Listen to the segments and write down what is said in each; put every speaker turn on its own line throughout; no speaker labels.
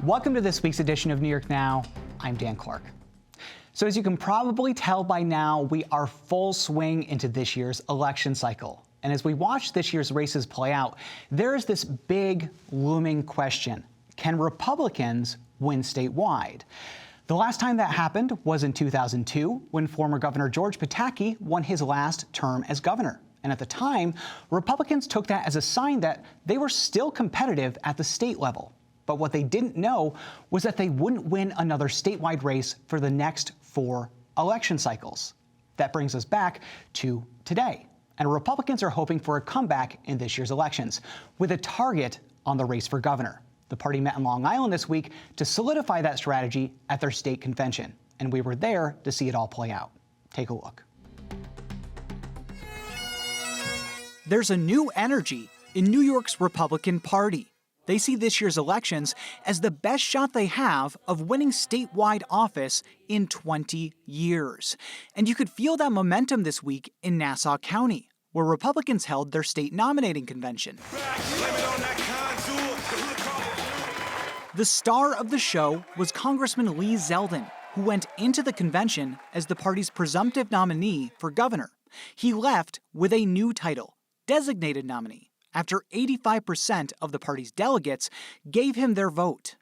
Welcome to this week's edition of New York Now. I'm Dan Clark. So as you can probably tell by now, we are full swing into this year's election cycle. And as we watch this year's races play out, there is this big looming question. Can Republicans win statewide? The last time that happened was in 2002, when former Governor George Pataki won his last term as governor. And at the time, Republicans took that as a sign that they were still competitive at the state level. But what they didn't know was that they wouldn't win another statewide race for the next 4 election cycles. That brings us back to today. And Republicans are hoping for a comeback in this year's elections, with a target on the race for governor. The party met in Long Island this week to solidify that strategy at their state convention. And we were there to see it all play out. Take a look.
There's a new energy in New York's Republican Party. They see this year's elections as the best shot they have of winning statewide office in 20 years. And you could feel that momentum this week in Nassau County, where Republicans held their state nominating convention. The star of the show was Congressman Lee Zeldin, who went into the convention as the party's presumptive nominee for governor. He left with a new title, designated nominee, after 85% of the party's delegates gave him their vote.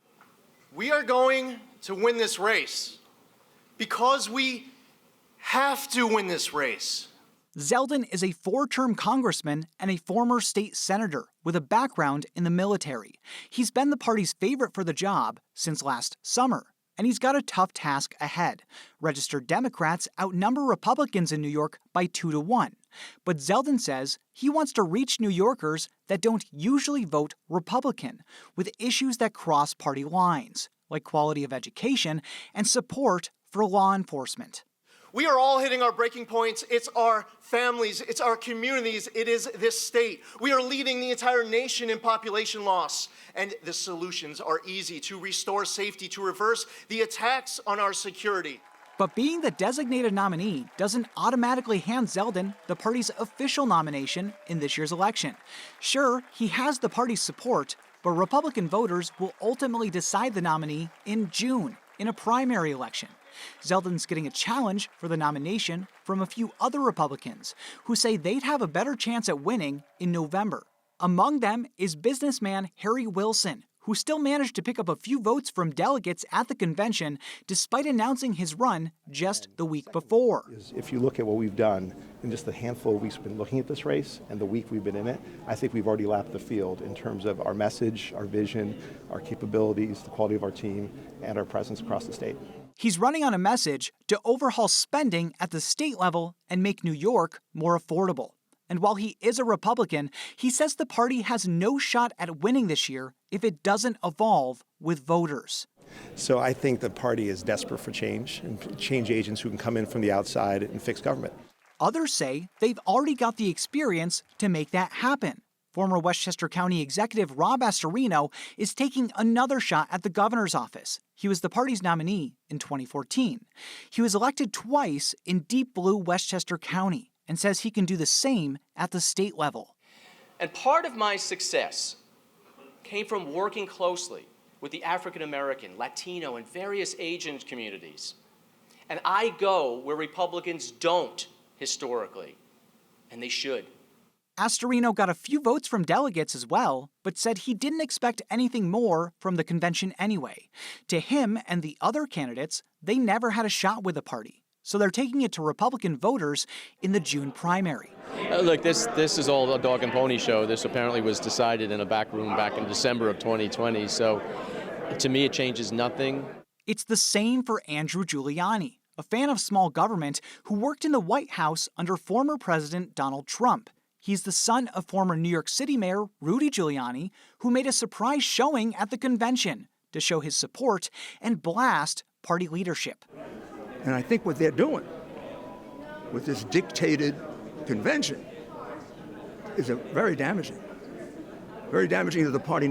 We are going to win this race because we have to win this race.
Zeldin is a 4-term congressman and a former state senator with a background in the military. He's been the party's favorite for the job since last summer, and he's got a tough task ahead. Registered Democrats outnumber Republicans in New York by 2-1. But Zeldin says he wants to reach New Yorkers that don't usually vote Republican, with issues that cross party lines, like quality of education and support for law enforcement.
We are all hitting our breaking points. It's our families, it's our communities, it is this state. We are leading the entire nation in population loss. And the solutions are easy: to restore safety, to reverse the attacks on our security.
But being the designated nominee doesn't automatically hand Zeldin the party's official nomination in this year's election. Sure, he has the party's support, but Republican voters will ultimately decide the nominee in June in a primary election. Zeldin's getting a challenge for the nomination from a few other Republicans who say they'd have a better chance at winning in November. Among them is businessman Harry Wilson, who still managed to pick up a few votes from delegates at the convention despite announcing his run just the week before.
If you look at what we've done in just the handful of weeks we've been looking at this race and the week we've been in it, I think we've already lapped the field in terms of our message, our vision, our capabilities, the quality of our team, and our presence across the state.
He's running on a message to overhaul spending at the state level and make New York more affordable. And while he is a Republican, he says the party has no shot at winning this year if it doesn't evolve with voters.
So I think the party is desperate for change, and change agents who can come in from the outside and fix government.
Others say they've already got the experience to make that happen. Former Westchester County Executive Rob Astorino is taking another shot at the governor's office. He was the party's nominee in 2014. He was elected twice in deep blue Westchester County and says he can do the same at the state level.
And part of my success came from working closely with the African American, Latino, and various Asian communities. And I go where Republicans don't historically, and they should.
Astorino got a few votes from delegates as well, but said he didn't expect anything more from the convention anyway. To him and the other candidates, they never had a shot with the party. So they're taking it to Republican voters in the June primary.
Look, this is all a dog and pony show. This apparently was decided in a back room back in December of 2020. So to me, it changes nothing.
It's the same for Andrew Giuliani, a fan of small government who worked in the White House under former President Donald Trump. He's the son of former New York City Mayor Rudy Giuliani, who made a surprise showing at the convention to show his support and blast party leadership.
And I think what they're doing with this dictated convention is very damaging to the party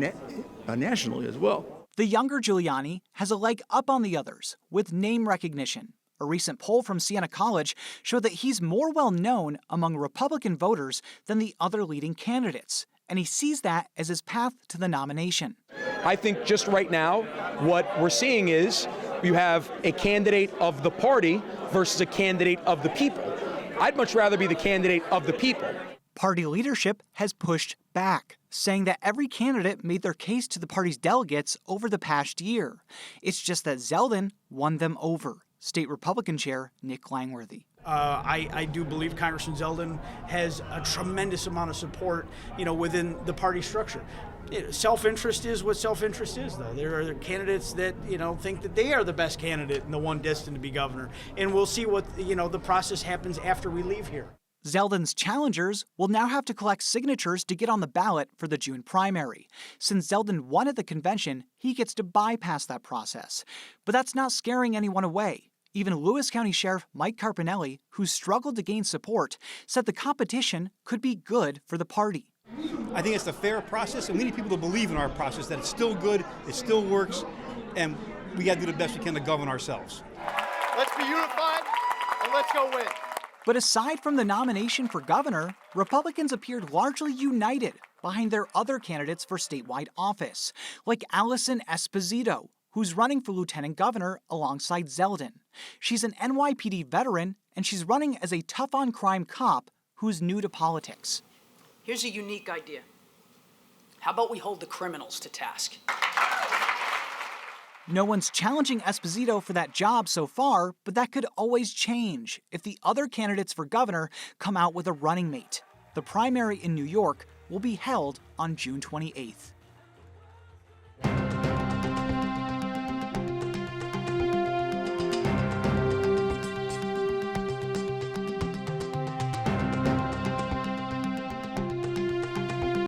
nationally as well.
The younger Giuliani has a leg up on the others with name recognition. A recent poll from Siena College showed that he's more well known among Republican voters than the other leading candidates, and he sees that as his path to the nomination.
I think just right now, what we're seeing is you have a candidate of the party versus a candidate of the people. I'd much rather be the candidate of the people.
Party leadership has pushed back, saying that every candidate made their case to the party's delegates over the past year. It's just that Zeldin won them over. State Republican Chair Nick Langworthy.
I do believe Congressman Zeldin has a tremendous amount of support, within the party structure. Self-interest is what self-interest is, though. There are candidates that, think that they are the best candidate and the one destined to be governor. And we'll see what, the process happens after we leave here.
Zeldin's challengers will now have to collect signatures to get on the ballot for the June primary. Since Zeldin won at the convention, he gets to bypass that process. But that's not scaring anyone away. Even Lewis County Sheriff Mike Carpinelli, who struggled to gain support, said the competition could be good for the party.
I think it's a fair process, and we need people to believe in our process, that it's still good, it still works, and we got to do the best we can to govern ourselves.
Let's be unified, and let's go win.
But aside from the nomination for governor, Republicans appeared largely united behind their other candidates for statewide office, like Allison Esposito, who's running for lieutenant governor alongside Zeldin. She's an NYPD veteran, and she's running as a tough-on-crime cop who's new to politics.
Here's a unique idea. How about we hold the criminals to task?
No one's challenging Esposito for that job so far, but that could always change if the other candidates for governor come out with a running mate. The primary in New York will be held on June 28th.